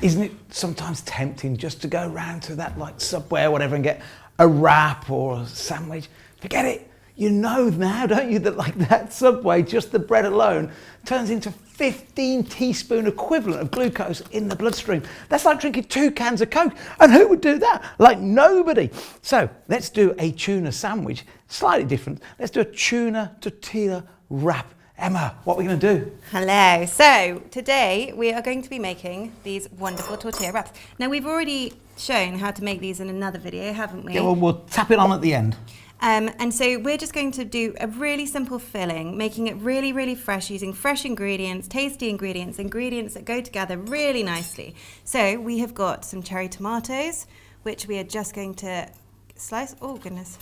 isn't it sometimes tempting just to go round to that like Subway or whatever and get a wrap or a sandwich? Forget it. You know now, don't you, that like that Subway, just the bread alone, turns into 15 teaspoon equivalent of glucose in the bloodstream. That's like drinking 2 cans of Coke. And who would do that? Like nobody. So let's do a tuna sandwich, slightly different. Let's do a tuna tortilla wrap. Emma, what are we going to do? Hello. So today we are going to be making these wonderful tortilla wraps. Now we've already shown how to make these in another video, haven't we? Yeah, well, we'll tap it on at the end. And so we're just going to do a really simple filling, making it really, really fresh, using fresh ingredients, tasty ingredients, ingredients that go together really nicely. So we have got some cherry tomatoes, which we are just going to slice. Oh, goodness.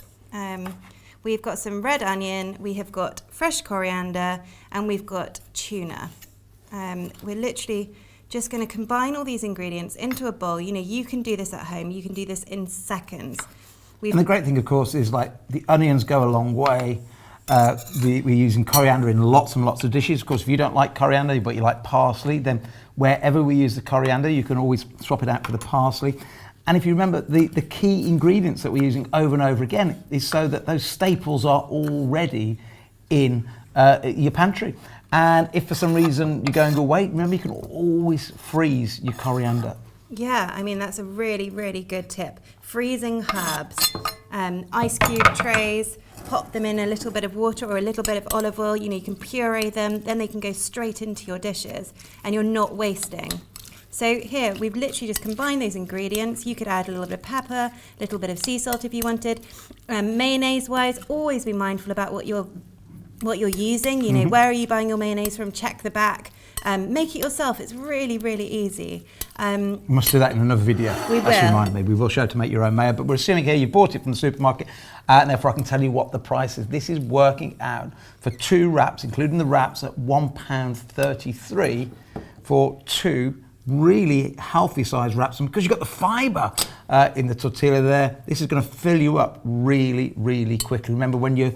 We've got some red onion, we have got fresh coriander, and we've got tuna. We're literally just going to combine all these ingredients into a bowl. You know, you can do this at home. You can do this in seconds. And the great thing, of course, is like the onions go a long way. We're using coriander in lots and lots of dishes. Of course, if you don't like coriander, but you like parsley, then wherever we use the coriander, you can always swap it out for the parsley. And if you remember, the key ingredients that we're using over and over again is so that those staples are already in your pantry. And if for some reason you're going away, remember you can always freeze your coriander. Yeah, I mean, that's a really, really good tip. Freezing herbs, ice cube trays, pop them in a little bit of water or a little bit of olive oil. You know, you can puree them, then they can go straight into your dishes and you're not wasting. So here, we've literally just combined those ingredients. You could add a little bit of pepper, a little bit of sea salt if you wanted. Mayonnaise-wise, always be mindful about what you're using. You know, where are you buying your mayonnaise from? Check the back. Make it yourself. It's really, really easy. We must do that in another video. We will. That's remind me. We will show how to make your own mayo, but we're assuming here you bought it from the supermarket, and therefore I can tell you what the price is. This is working out for 2 wraps, including the wraps, at £1.33 for 2 really healthy size wraps. And because you've got the fibre in the tortilla there, this is going to fill you up really, really quickly. Remember, when you're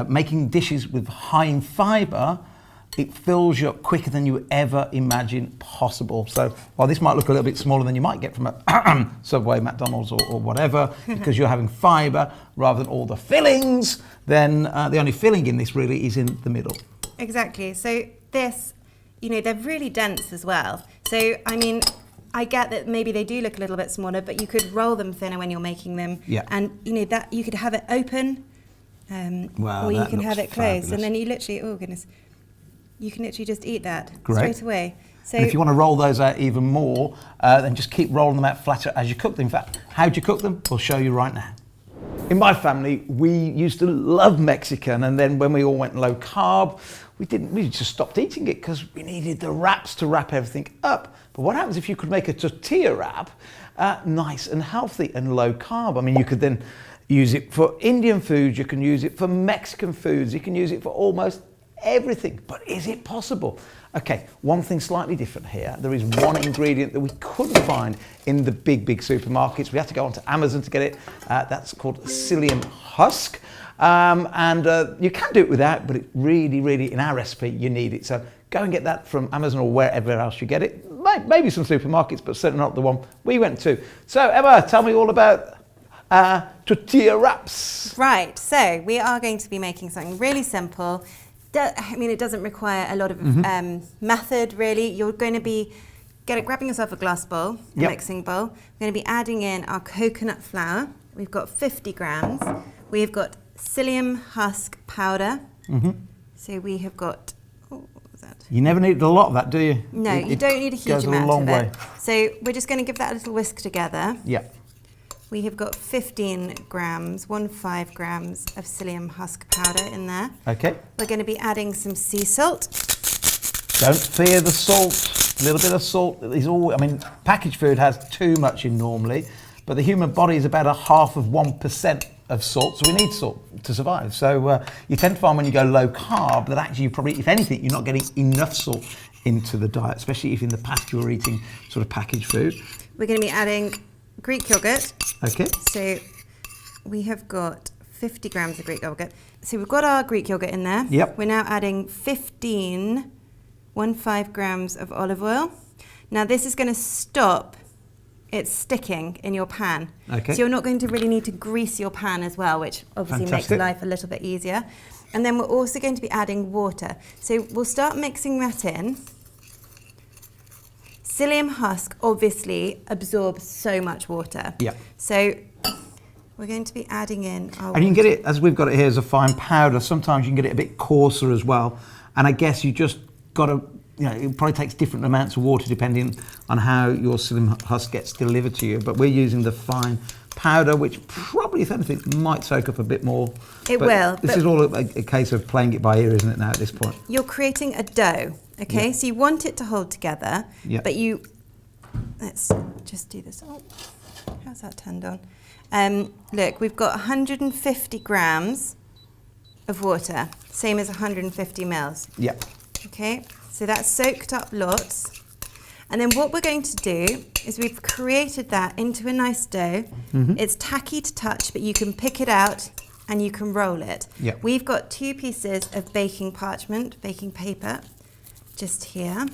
making dishes with high in fibre, it fills you up quicker than you ever imagined possible. So while this might look a little bit smaller than you might get from a Subway, McDonald's or whatever, because you're having fibre rather than all the fillings, then the only filling in this really is in the middle. Exactly. So this, you know, they're really dense as well. So, I mean, I get that maybe they do look a little bit smaller, but you could roll them thinner when you're making them. Yeah. And, you know, that you could have it open or you can have it closed. Fabulous. And then you literally, oh goodness, you can literally just eat that straight away. So and if you want to roll those out even more, then just keep rolling them out flatter as you cook them. In fact, how do you cook them? We'll show you right now. In my family, we used to love Mexican, and then when we all went low carb, we just stopped eating it because we needed the wraps to wrap everything up. But what happens if you could make a tortilla wrap nice and healthy and low carb? I mean, you could then use it for Indian foods, you can use it for Mexican foods, you can use it for almost everything. But is it possible? Okay, one thing slightly different here. There is one ingredient that we couldn't find in the big supermarkets. We had to go onto Amazon to get it. That's called psyllium husk. You can do it without, but it really, in our recipe, you need it. So go and get that from Amazon or wherever else you get it. Maybe some supermarkets, but certainly not the one we went to. So Emma, tell me all about tortilla wraps. Right, so we are going to be making something really simple. I mean, it doesn't require a lot of method, really. You're going to be grabbing yourself a glass bowl, a mixing bowl. We're going to be adding in our coconut flour. We've got 50 grams. We've got psyllium husk powder. So we have got, what was that? You never need a lot of that, do you? No, you don't need a huge amount of it. So we're just going to give that a little whisk together. Yeah. We have got 15 grams, 15 grams of psyllium husk powder in there. Okay. We're going to be adding some sea salt. Don't fear the salt. A little bit of salt is all. I mean, packaged food has too much in normally, but the human body is about 0.5% of salt, so we need salt to survive. So you tend to find when you go low carb that actually you probably, if anything, you're not getting enough salt into the diet, especially if in the past you were eating sort of packaged food. We're going to be adding Greek yogurt. Okay. So we have got 50 grams of Greek yogurt. So we've got our Greek yogurt in there. Yep. We're now adding 15 grams of olive oil. Now this is going to stop it sticking in your pan. Okay. So you're not going to really need to grease your pan as well, which obviously Fantastic. makes life a little bit easier. And then we're also going to be adding water. So we'll start mixing that in. Psyllium husk obviously absorbs so much water. Yeah. So we're going to be adding in our And you can get it, as we've got it here, as a fine powder. Sometimes you can get it a bit coarser as well. And I guess you just got to, it probably takes different amounts of water depending on how your psyllium husk gets delivered to you. But we're using the fine powder, which probably, if anything, might soak up a bit more. It will. This is all a case of playing it by ear, isn't it, now at this point? You're creating a dough, okay? Yeah. So you want it to hold together, Yeah. but let's just do this. Oh, how's that turned on? Look, we've got 150 grams of water, same as 150 mils. Yeah. Okay, so that's soaked up lots. And then what we're going to do is we've created that into a nice dough. Mm-hmm. It's tacky to touch, but you can pick it out and you can roll it. Yeah. We've got 2 pieces of baking parchment, baking paper, just here.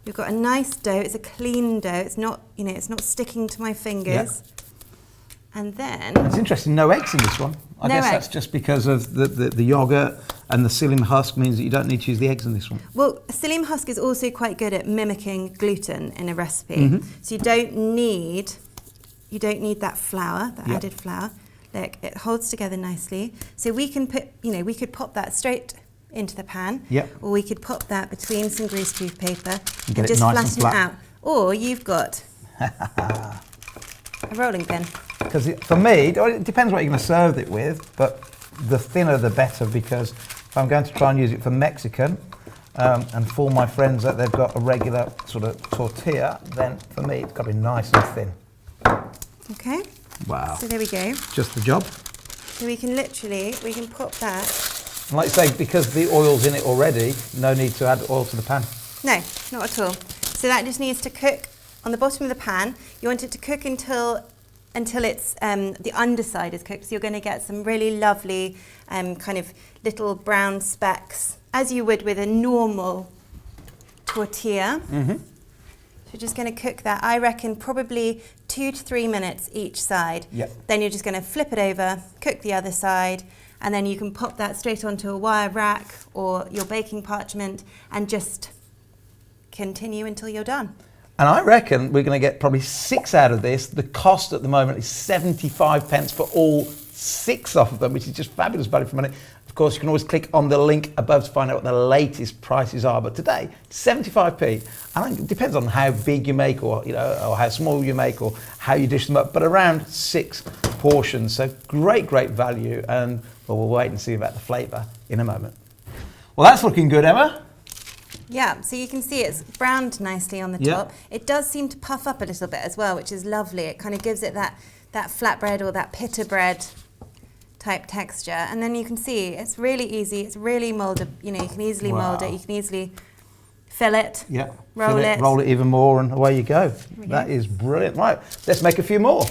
We've got a nice dough. It's a clean dough. It's not, it's not sticking to my fingers. Yeah. And then It's interesting, no eggs in this one. I No guess eggs. that's just because of the yogurt and the psyllium husk means that you don't need to use the eggs in this one. Well, psyllium husk is also quite good at mimicking gluten in a recipe. So you don't need that flour, that Yeah. added flour. Look, it holds together nicely. So we can put, we could pop that straight into the pan, Yeah. or we could pop that between some greaseproof paper And get and it just nice and flatten flat. it out. Or you've got a rolling pin. Because for me, it depends what you're going to serve it with, but the thinner the better, because if I'm going to try and use it for Mexican and for my friends that they've got a regular sort of tortilla, then for me it's got to be nice and thin. Okay, Wow. so there we go. Just the job. So we can pop that. And like I say, because the oil's in it already, no need to add oil to the pan. No, not at all. So that just needs to cook on the bottom of the pan. You want it to cook until it's the underside is cooked. So you're going to get some really lovely kind of little brown specks, as you would with a normal tortilla. Mm-hmm. So you're just going to cook that, I reckon, probably 2 to 3 minutes each side. Yep. Then you're just going to flip it over, cook the other side, and then you can pop that straight onto a wire rack or your baking parchment and just continue until you're done. And I reckon we're going to get probably 6 out of this. The cost at the moment is 75 pence for all 6 of them, which is just fabulous value for money. Of course, you can always click on the link above to find out what the latest prices are. But today, 75p. I think it depends on how big you make, or or how small you make, or how you dish them up. But around 6 portions, so great value. And we'll wait and see about the flavour in a moment. Well, that's looking good, Emma. Yeah, so you can see it's browned nicely on the Yeah. top. It does seem to puff up a little bit as well, which is lovely. It kind of gives it that flatbread or that pita bread type texture. And then you can see it's really easy. It's really molded. You can easily mold it. Wow. You can easily fill it, Yeah. roll it. Roll it even more, and away you go. we That go. is brilliant. Right, let's make a few more.